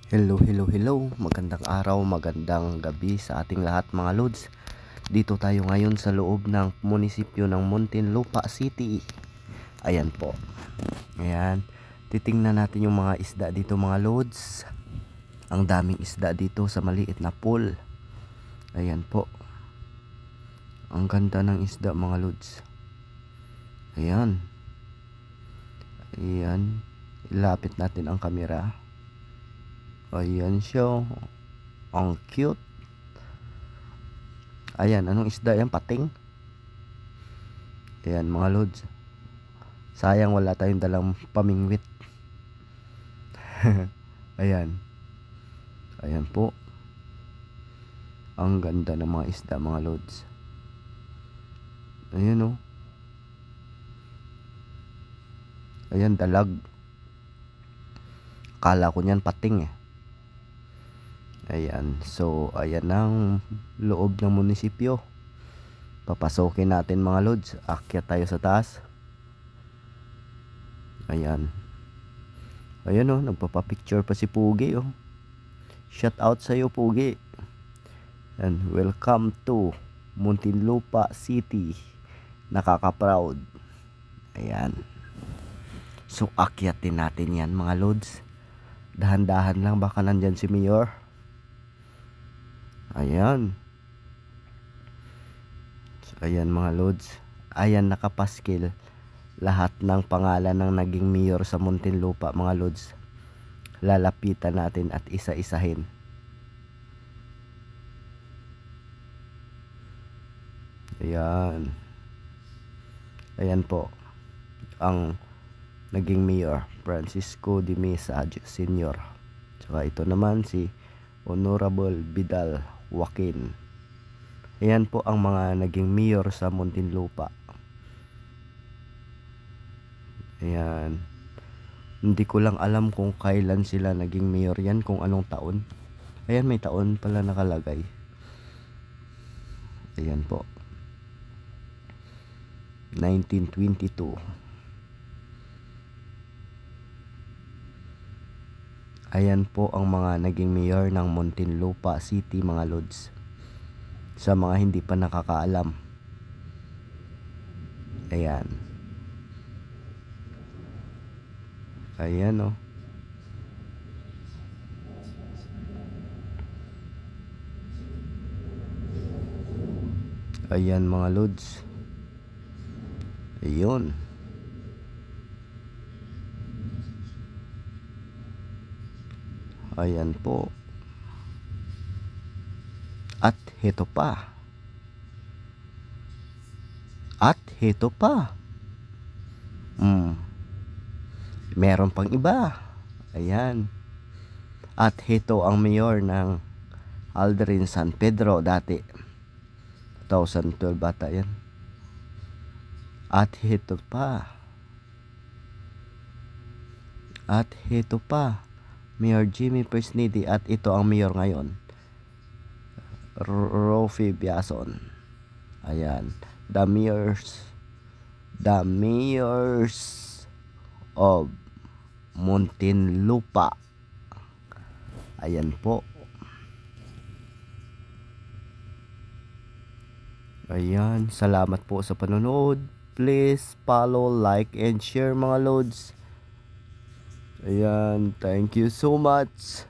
Hello, hello, hello. Magandang araw, magandang gabi sa ating lahat mga lods. Dito tayo ngayon sa loob ng munisipyo ng Muntinlupa City. Ayan po. Ayan. Titingnan natin yung mga isda dito mga lods. Ang daming isda dito sa maliit na pool. Ayan po. Ang ganda ng isda mga lods. Ayan. Ayan. Ilapit natin ang kamera. Ayan siya. Ang cute. Ayan, anong isda yan? Pating. Ayan mga lods. Sayang wala tayong dalang pamingwit. Ayan. Ayan po. Ang ganda ng mga isda mga lods. Ayan o. Ayan, dalag. Kala ko niyan pating eh. Ayan. So, ayan ang loob ng munisipyo. Papasokin natin mga lods. Akyat tayo sa taas. Ayan. Ayan o. Nagpapapicture pa si Pugi o. Shout out sa'yo Pugi. And welcome to Muntinlupa City. Nakaka-proud. Ayan. So, akyatin natin yan mga lods. Dahan-dahan lang, baka nandyan si Mayor. Ayan. So, ayan mga lods. Ayan, nakapaskil lahat ng pangalan ng naging mayor sa Muntinlupa mga lods. Lalapitan natin at isa-isahin. Ayan. Ayan po. Ang naging mayor, Francisco de Mesa Sr. Saka ito naman si Honorable Vidal Joaquin. Ayan po ang mga naging mayor sa Muntinlupa. Ayan. Hindi ko lang alam kung kailan sila naging mayor yan, kung anong taon. Ayan, may taon pala nakalagay. Ayan po. 1922. Ayan po ang mga naging mayor ng Muntinlupa City mga lods. Sa mga hindi pa nakakaalam. Ayan. Ayan o. Ayan mga lods. Ayun. Ayan po. At heto pa. At heto pa. Meron pang iba. Ayan. At heto ang mayor ng Aldrin San Pedro dati. 2012 bata yan. At heto pa. At heto pa. Mayor Jimmy Persnidi. At ito ang mayor ngayon, Rofi Biason. Ayan. The mayors of Muntinlupa. Ayan po. Ayan. Salamat po sa panonood. Please follow, like, and share mga lods. Ayan. Thank you so much.